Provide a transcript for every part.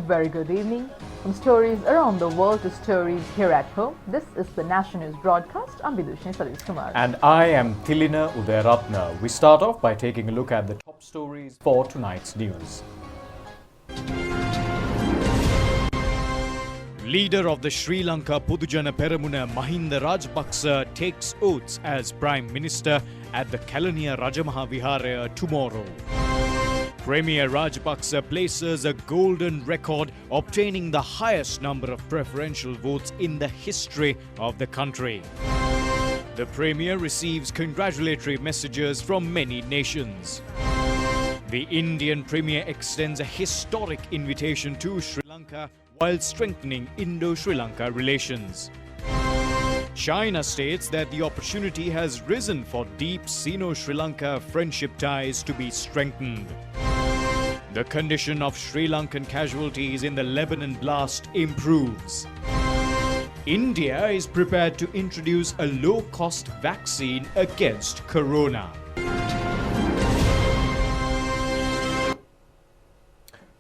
very good evening. From stories around the world to stories here at home, this is the National News Broadcast. I'm Vidushni Satish Kumar. And I am Tilina Udayaratna. We start off by taking a look at the top stories for tonight's news. Leader of the Sri Lanka Podujana Peramuna Mahinda Rajapaksa takes oaths as Prime Minister at the Kalaniya Rajamaha Viharaya tomorrow. Premier Rajapaksa places a golden record, obtaining the highest number of preferential votes in the history of the country. The Premier receives congratulatory messages from many nations. The Indian Premier extends a historic invitation to Sri Lanka while strengthening Indo-Sri Lanka relations. China states that the opportunity has risen for deep Sino-Sri Lanka friendship ties to be strengthened. The condition of Sri Lankan casualties in the Lebanon blast improves. India is prepared to introduce a low-cost vaccine against corona.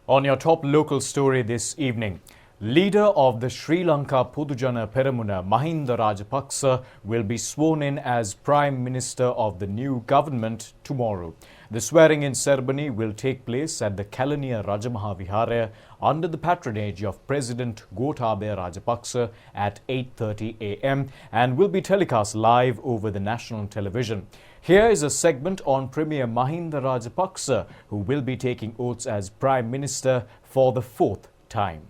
On your top local story this evening, leader of the Sri Lanka Podujana Peramuna Mahinda Rajapaksa will be sworn in as Prime Minister of the new government tomorrow. The swearing-in ceremony will take place at the Kalaniya Rajamaha Viharaya under the patronage of President Gotabaya Rajapaksa at 8:30 a.m. and will be telecast live over the national television. Here is a segment on Premier Mahinda Rajapaksa, who will be taking oaths as Prime Minister for the fourth time.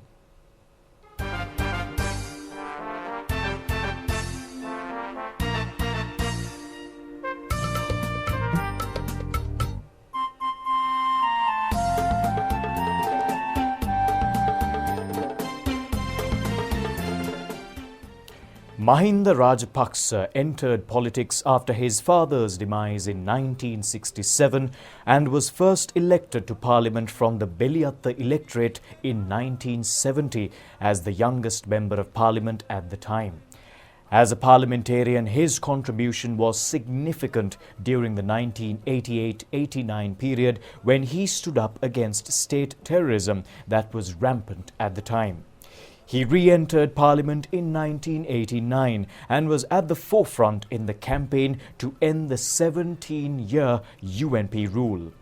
Mahinda Rajapaksa entered politics after his father's demise in 1967 and was first elected to Parliament from the Beliatta electorate in 1970 as the youngest member of Parliament at the time. As a parliamentarian, his contribution was significant during the 1988-89 period when he stood up against state terrorism that was rampant at the time. He re-entered Parliament in 1989 and was at the forefront in the campaign to end the 17-year UNP rule.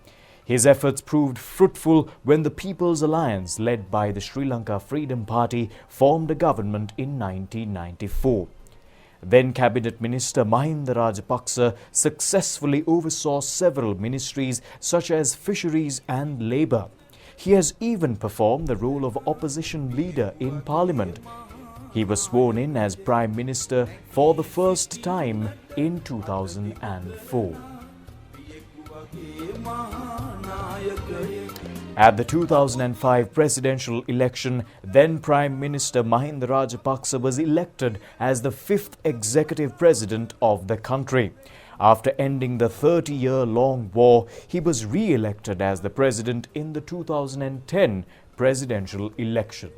His efforts proved fruitful when the People's Alliance, led by the Sri Lanka Freedom Party, formed a government in 1994. Then Cabinet Minister Mahinda Rajapaksa successfully oversaw several ministries such as Fisheries and Labour. He has even performed the role of opposition leader in Parliament. He was sworn in as Prime Minister for the first time in 2004. At the 2005 presidential election, then Prime Minister Mahinda Rajapaksa was elected as the fifth executive president of the country. After ending the 30-year-long war, he was re-elected as the president in the 2010 presidential election.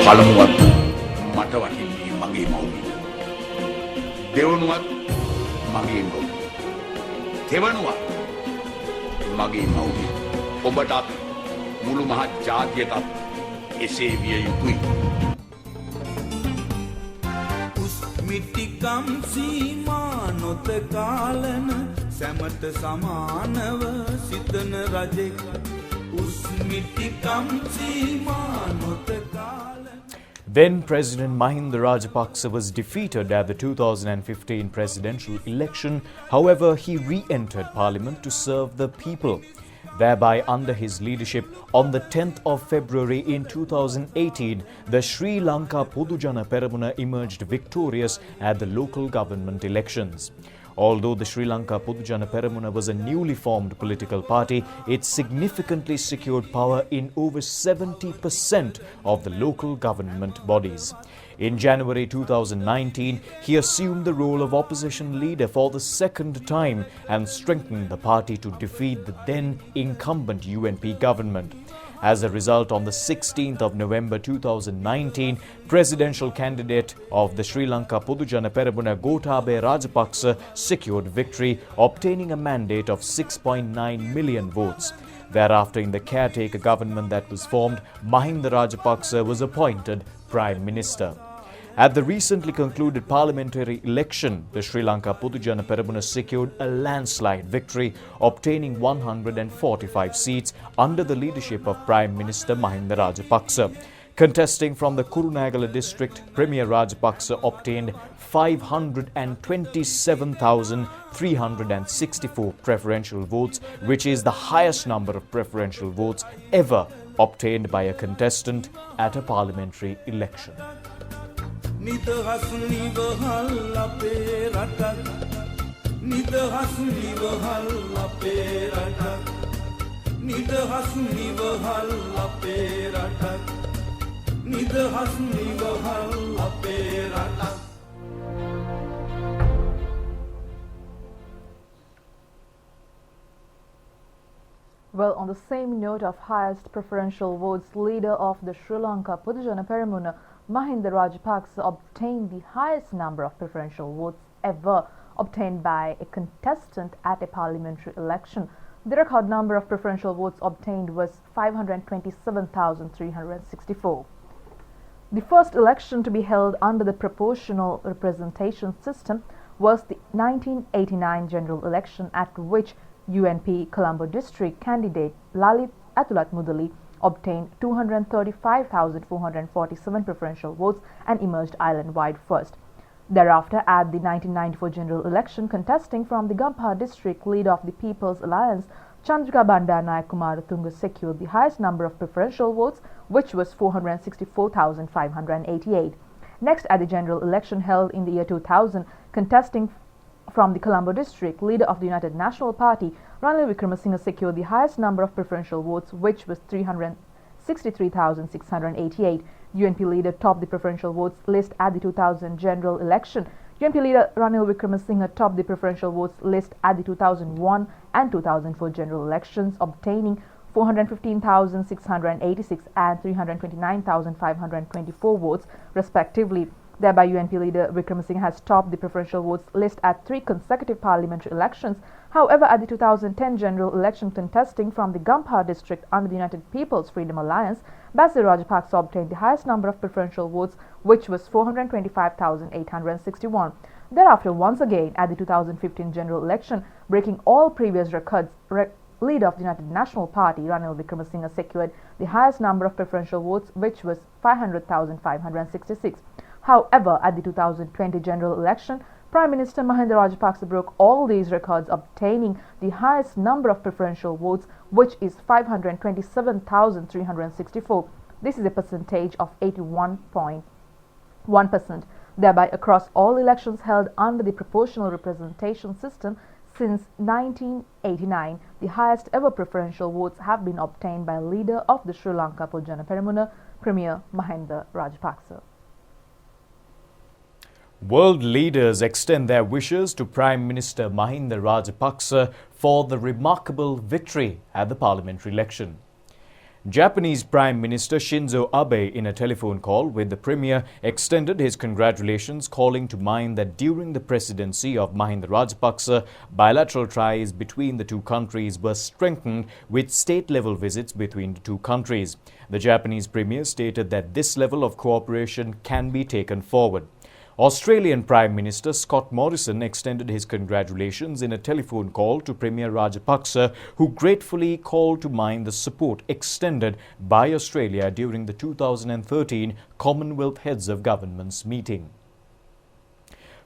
පළමුවත් මට වටින්නේ මගේ මව්පිය. දෙවනුවත් මගේ මව්පිය. තෙවනුවත් මගේ මව්පිය. ඔබටත් මුළු මහත් ජාතියටත් එසේ විය යුතුයි. උස්මිටිකම් සීමා නොතකාලන සැමට සමානව සිතන රජෙක්. උස්මිටිකම් සීමා නොතකාලන. Then President Mahinda Rajapaksa was defeated at the 2015 presidential election. However, he re-entered Parliament to serve the people. Thereby, under his leadership, on the 10th of February in 2018, the Sri Lanka Podujana Peramuna emerged victorious at the local government elections. Although the Sri Lanka Podujana Peramuna was a newly formed political party, it significantly secured power in over 70% of the local government bodies. In January 2019, he assumed the role of opposition leader for the second time and strengthened the party to defeat the then incumbent UNP government. As a result, on the 16th of November 2019, presidential candidate of the Sri Lanka Podujana Peramuna Gotabaya Rajapaksa secured victory, obtaining a mandate of 6.9 million votes. Thereafter, in the caretaker government that was formed, Mahinda Rajapaksa was appointed Prime Minister. At the recently concluded parliamentary election, the Sri Lanka Podujana Peramuna secured a landslide victory, obtaining 145 seats under the leadership of Prime Minister Mahinda Rajapaksa. Contesting from the Kurunegala district, Premier Rajapaksa obtained 527,364 preferential votes, which is the highest number of preferential votes ever obtained by a contestant at a parliamentary election. නිදහස් නිවහල් අපේ රටක් නිදහස් නිවහල් අපේ රටක් නිදහස් නිවහල් අපේ රටක් නිදහස් නිවහල් අපේ රටක්. Well, on the same note of highest preferential votes, leader of the Sri Lanka Podujana Peramuna, Mahinda Rajapaksa, obtained the highest number of preferential votes ever obtained by a contestant at a parliamentary election. The record number of preferential votes obtained was 527,364. The first election to be held under the proportional representation system was the 1989 general election, at which UNP Colombo district candidate Lalit Atulat Mudali obtained 235,447 preferential votes and emerged island-wide first. Thereafter, at the 1994 general election, contesting from the Gampaha district, leader of the People's Alliance, Chandrika Bandaranaike Kumaratunga secured the highest number of preferential votes, which was 464,588. Next, at the general election held in the year 2000, contesting from the Colombo district, leader of the United National Party, Ranil Wickremesinghe secured the highest number of preferential votes, which was 363,688. UNP leader topped the preferential votes list at the 2000 general election. UNP leader Ranil Wickremesinghe topped the preferential votes list at the 2001 and 2004 general elections, obtaining 415,686 and 329,524 votes, respectively. Thereby, UNP leader Wickremesinghe has topped the preferential votes list at 3 consecutive parliamentary elections. However, at the 2010 general election, contesting from the Gampaha district under the United People's Freedom Alliance, Basil Rajapaksa obtained the highest number of preferential votes, which was 425,861. Thereafter, once again, at the 2015 general election, breaking all previous records, leader of the United National Party, Ranil Wickremesinghe, secured the highest number of preferential votes, which was 500,566. However, at the 2020 general election, Prime Minister Mahinda Rajapaksa broke all these records, obtaining the highest number of preferential votes, which is 527,364. This is a percentage of 81.1%. Thereby, across all elections held under the proportional representation system since 1989, the highest ever preferential votes have been obtained by leader of the Sri Lanka Podujana Peramuna, Premier Mahinda Rajapaksa. World leaders extend their wishes to Prime Minister Mahinda Rajapaksa for the remarkable victory at the parliamentary election. Japanese Prime Minister Shinzo Abe, in a telephone call with the Premier, extended his congratulations, calling to mind that during the presidency of Mahinda Rajapaksa, bilateral ties between the two countries were strengthened with state-level visits between the two countries. The Japanese Premier stated that this level of cooperation can be taken forward. Australian Prime Minister Scott Morrison extended his congratulations in a telephone call to Premier Rajapaksa, who gratefully called to mind the support extended by Australia during the 2013 Commonwealth Heads of Governments meeting.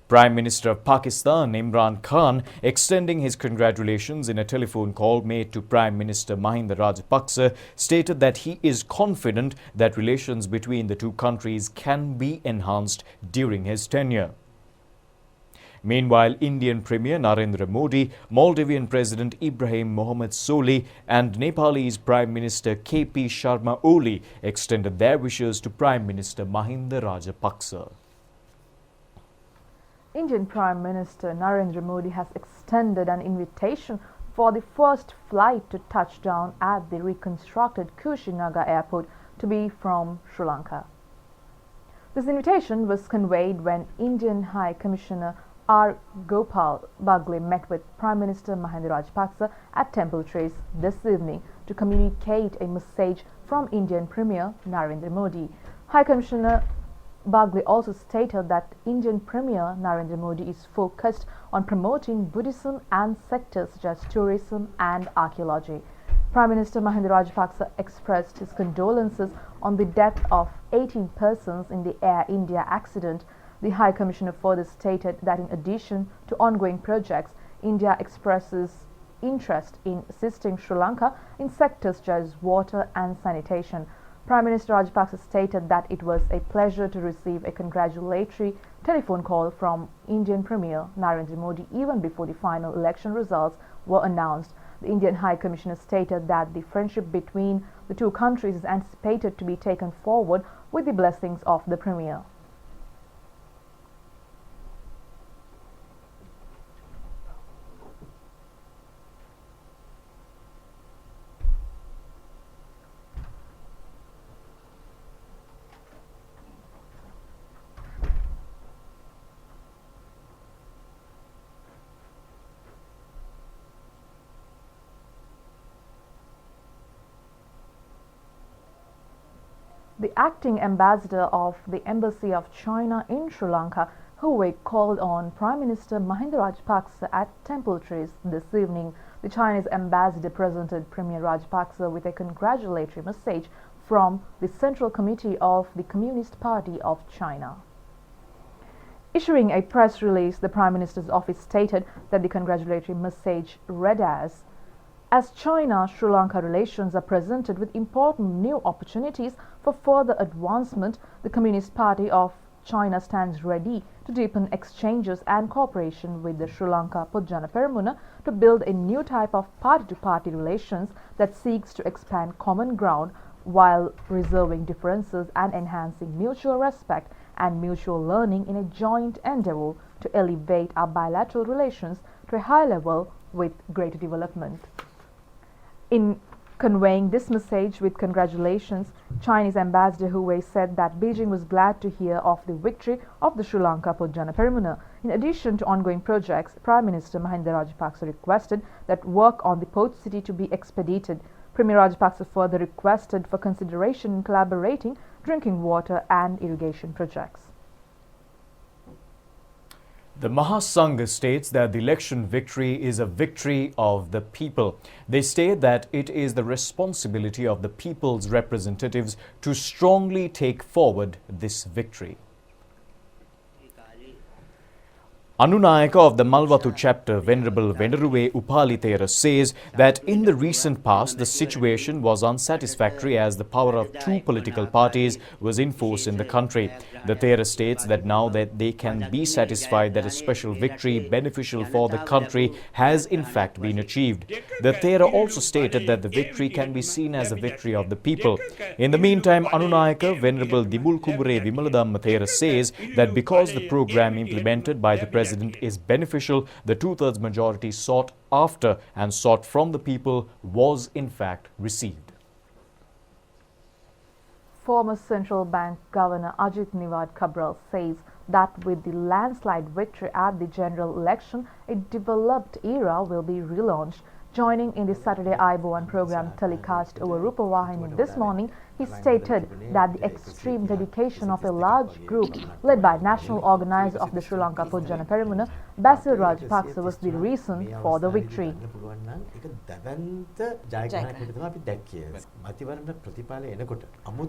Prime Minister of Pakistan Imran Khan, extending his congratulations in a telephone call made to Prime Minister Mahinda Rajapaksa, stated that he is confident that relations between the two countries can be enhanced during his tenure. Meanwhile, Indian Premier Narendra Modi, Maldivian President Ibrahim Mohamed Soli and Nepalese Prime Minister KP Sharma Oli extended their wishes to Prime Minister Mahinda Rajapaksa. Indian Prime Minister Narendra Modi has extended an invitation for the first flight to touch down at the reconstructed Kushinagar airport to be from Sri Lanka. This invitation was conveyed when Indian High Commissioner R. Gopal Bagle met with Prime Minister Mahinda Rajapaksa at Temple Trace this evening to communicate a message from Indian Premier Narendra Modi. High Commissioner Bagle also stated that Indian Premier Narendra Modi is focused on promoting Buddhism and sectors such as tourism and archaeology. Prime Minister Mahinda Rajapaksa expressed his condolences on the death of 18 persons in the Air India accident. The High Commissioner further stated that in addition to ongoing projects, India expresses interest in assisting Sri Lanka in sectors such as water and sanitation. Prime Minister Rajapaksa stated that it was a pleasure to receive a congratulatory telephone call from Indian Premier Narendra Modi even before the final election results were announced. The Indian High Commissioner stated that the friendship between the two countries is anticipated to be taken forward with the blessings of the Premier. The acting ambassador of the Embassy of China in Sri Lanka, Hu called on Prime Minister Mahinda Rajapaksa at Temple Trace this evening. The Chinese ambassador presented Premier Rajapaksa with a congratulatory message from the Central Committee of the Communist Party of China. Issuing a press release, the Prime Minister's office stated that the congratulatory message read as China-Sri Lanka relations are presented with important new opportunities for further advancement, the Communist Party of China stands ready to deepen exchanges and cooperation with the Sri Lanka Pojana Peramuna to build a new type of party-to-party relations that seeks to expand common ground while resolving differences and enhancing mutual respect and mutual learning in a joint endeavor to elevate our bilateral relations to a high level with greater development. In conveying this message with congratulations, Chinese Ambassador Hu Wei said that Beijing was glad to hear of the victory of the Sri Lanka Pojana Peramuna. In addition to ongoing projects, Prime Minister Mahinda Rajapaksa requested that work on the port city to be expedited. Premier Rajapaksa further requested for consideration in collaborating drinking water and irrigation projects. The Mahasangha states that the election victory is a victory of the people. They state that it is the responsibility of the people's representatives to strongly take forward this victory. Anunayaka of the Malwatu chapter, Venerable Veneruwe Upalitera, says that in the recent past, the situation was unsatisfactory as the power of two political parties was in force in the country. The Thera states that now that they can be satisfied that a special victory beneficial for the country has in fact been achieved. The Thera also stated that the victory can be seen as a victory of the people. In the meantime, Anunayaka, Venerable Dibul Kubure Vimaladamma Thera says that because the program implemented by the President is beneficial, the two-thirds majority sought after and sought from the people was in fact received. Former Central Bank Governor Ajit Niwad Cabral says that with the landslide victory at the general election, a developed era will be relaunched. Joining in the Saturday Aiboan program telecast over Rupavahini this morning, he stated that the extreme dedication of a large group led by national organizer of the Sri Lanka Pojana Peramuna, Basil Rajapaksa, was the reason for the victory.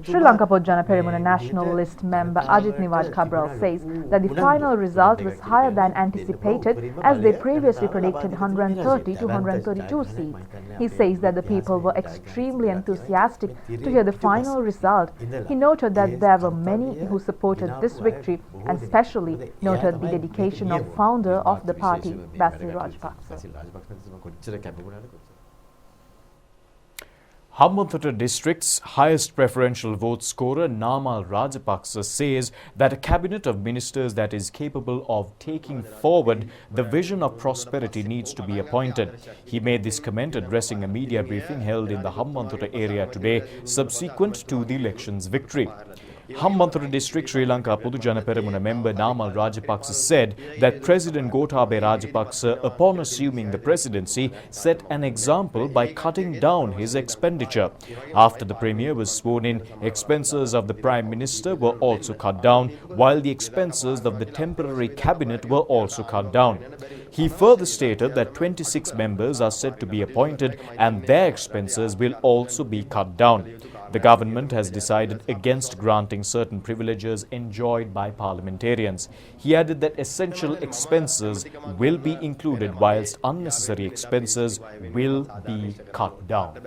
Sri Lanka Pojana Peramuna National List member Ajit Niwad Cabral says that the final result was higher than anticipated as they previously predicted 130 to 132 seats. He says that the people were extremely enthusiastic to hear the final result. He noted that there were many who supported this victory and especially noted the dedication of founder of the party, Basil Rajapaksa. Hambantota district's highest preferential vote scorer Namal Rajapaksa says that a cabinet of ministers that is capable of taking forward the vision of prosperity needs to be appointed. He made this comment addressing a media briefing held in the Hambantota area today subsequent to the election's victory. Hambantota District Sri Lanka Podujana Peramuna member Namal Rajapaksa said that President Gotabaya Rajapaksa, upon assuming the presidency, set an example by cutting down his expenditure. After the Premier was sworn in, expenses of the Prime Minister were also cut down, while the expenses of the temporary cabinet were also cut down. He further stated that 26 members are said to be appointed and their expenses will also be cut down. The government has decided against granting certain privileges enjoyed by parliamentarians. He added that essential expenses will be included whilst unnecessary expenses will be cut down.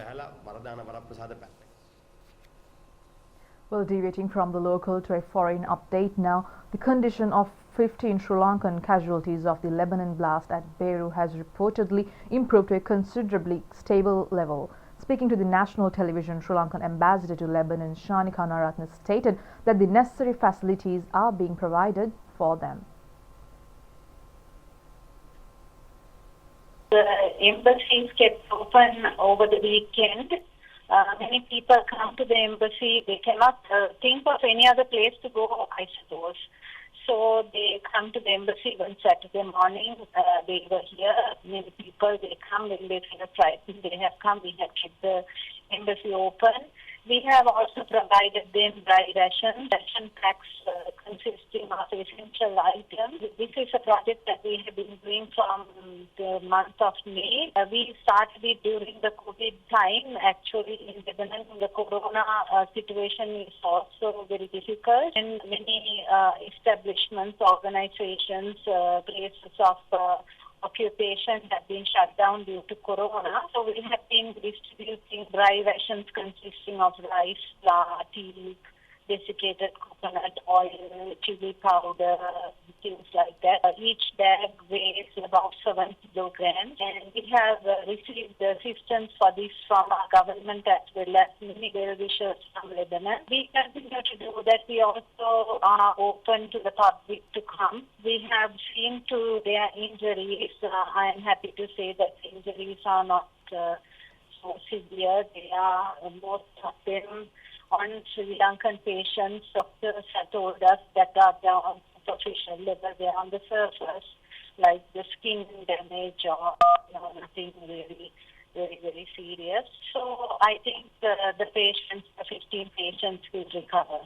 Well, deviating from the local to a foreign update now, the condition of 15 Sri Lankan casualties of the Lebanon blast at Beirut has reportedly improved to a considerably stable level. Speaking to the national television, Sri Lankan ambassador to Lebanon, Shanika Naratne, stated that the necessary facilities are being provided for them. The embassies kept open over the weekend. Many people come to the embassy. They cannot think of any other place to go, I suppose. So they come to the embassy one Saturday morning. They were here. Many people, they come when they feel frightened. They have come. We have kept the embassy open. We have also provided them dry ration packs consisting of essential items. This is a project that we have been doing from the month of May. We started it during the COVID time. Actually, in Lebanon, the corona situation is also very difficult, and many establishments, organizations, places of occupation have been shut down due to corona. So we have been distributing dry rations consisting of rice, flour, tea, desiccated coconut oil, chili powder, things like that. Each bag weighs about 7 kilograms, and we have received assistance for this from our government as well as many well-wishers from Lebanon. We continue to do that. We also are open to the public to come. We have seen to their injuries. I am happy to say that the injuries are not so severe. They are, most of them, on Sri Lankan patients. Doctors have told us that are down superficial level. They are on the surface, like the skin damage or nothing really very serious. So I think the patients, the 15 patients, will recover.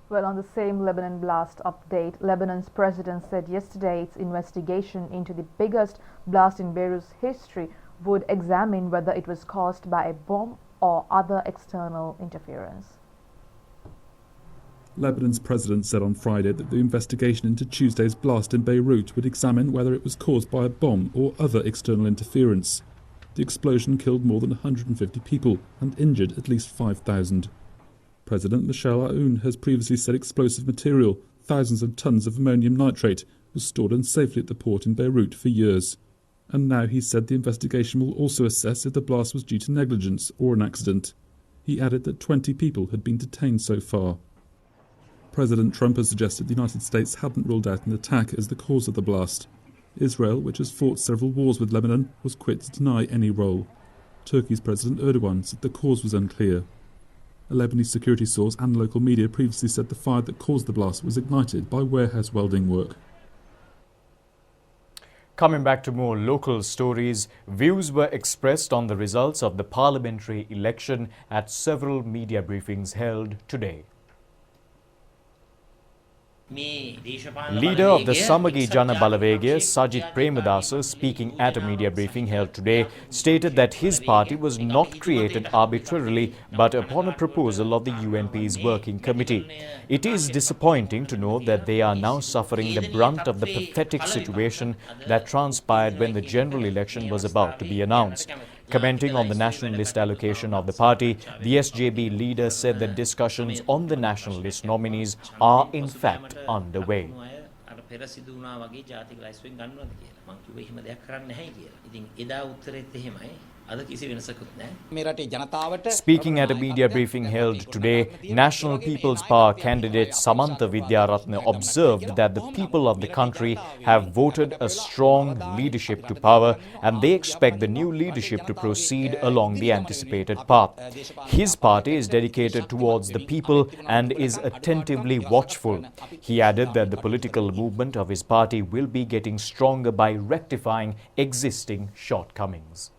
Well, on the same Lebanon blast update, Lebanon's president said yesterday its investigation into the biggest blast in Beirut's history would examine whether it was caused by a bomb or other external interference. Lebanon's president said on Friday that the investigation into Tuesday's blast in Beirut would examine whether it was caused by a bomb or other external interference. The explosion killed more than 150 people and injured at least 5,000. President Michel Aoun has previously said explosive material, thousands of tons of ammonium nitrate, was stored unsafely at the port in Beirut for years. And now he said the investigation will also assess if the blast was due to negligence or an accident. He added that 20 people had been detained so far. President Trump has suggested the United States hadn't ruled out an attack as the cause of the blast. Israel, which has fought several wars with Lebanon, was quick to deny any role. Turkey's President Erdogan said the cause was unclear. A Lebanese security source and local media previously said the fire that caused the blast was ignited by warehouse welding work. Coming back to more local stories, views were expressed on the results of the parliamentary election at several media briefings held today. Leader of the Samagi Jana Balawegaya, Sajith Premadasa, speaking at a media briefing held today, stated that his party was not created arbitrarily but upon a proposal of the UNP's working committee. It is disappointing to know that they are now suffering the brunt of the pathetic situation that transpired when the general election was about to be announced. Commenting on the national list allocation of the party, the SJB leader said that discussions on the national list nominees are in fact underway. අද කිසි වෙනසකුත් නැහැ. මේ රටේ ජනතාවට Speaking at a media briefing held today, National People's Power candidate Samantha Vidyaratne observed that the people of the country have voted a strong leadership to power and they expect the new leadership to proceed along the anticipated path. His party is dedicated towards the people and is attentively watchful. He added that the political movement of his party will be getting stronger by rectifying existing shortcomings.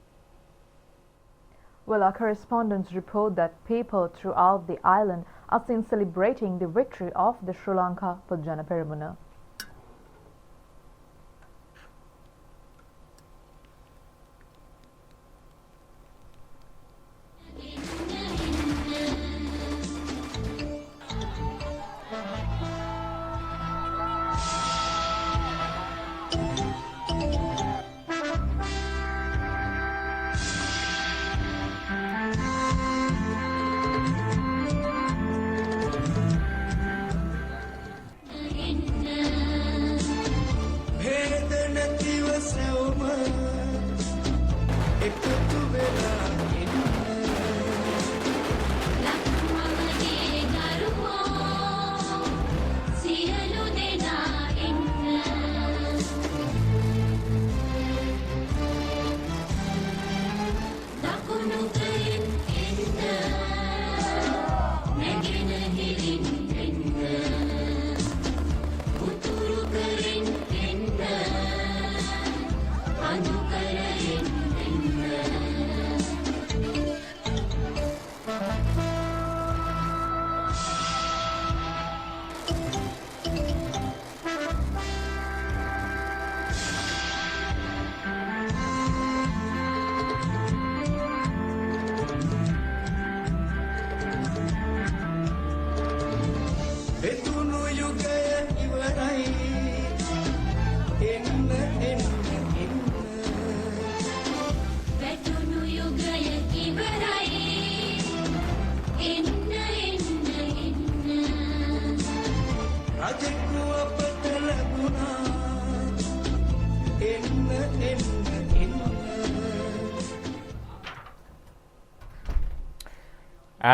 Well, our correspondents report that people throughout the island are seen celebrating the victory of the Sri Lanka Pujana Peramuna.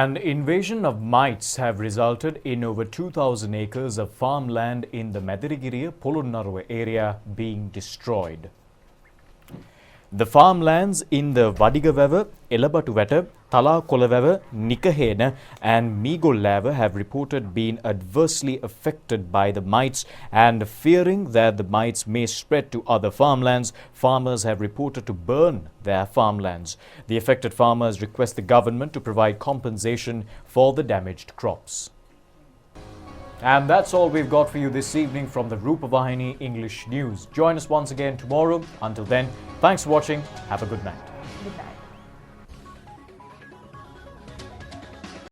An invasion of mites have resulted in over 2,000 acres of farmland in the Madirigiriya Polunnaruwa area being destroyed. The farmlands in the Wadigawava, Elabatuwata, Tala Kolawava, Nikahena and Migolava have reported been adversely affected by the mites, and fearing that the mites may spread to other farmlands, farmers have reported to burn their farmlands. The affected farmers request the government to provide compensation for the damaged crops. And that's all we've got for you this evening from the Rupavahini English News. Join us once again tomorrow. Until then, thanks for watching. Have a good night. Good night.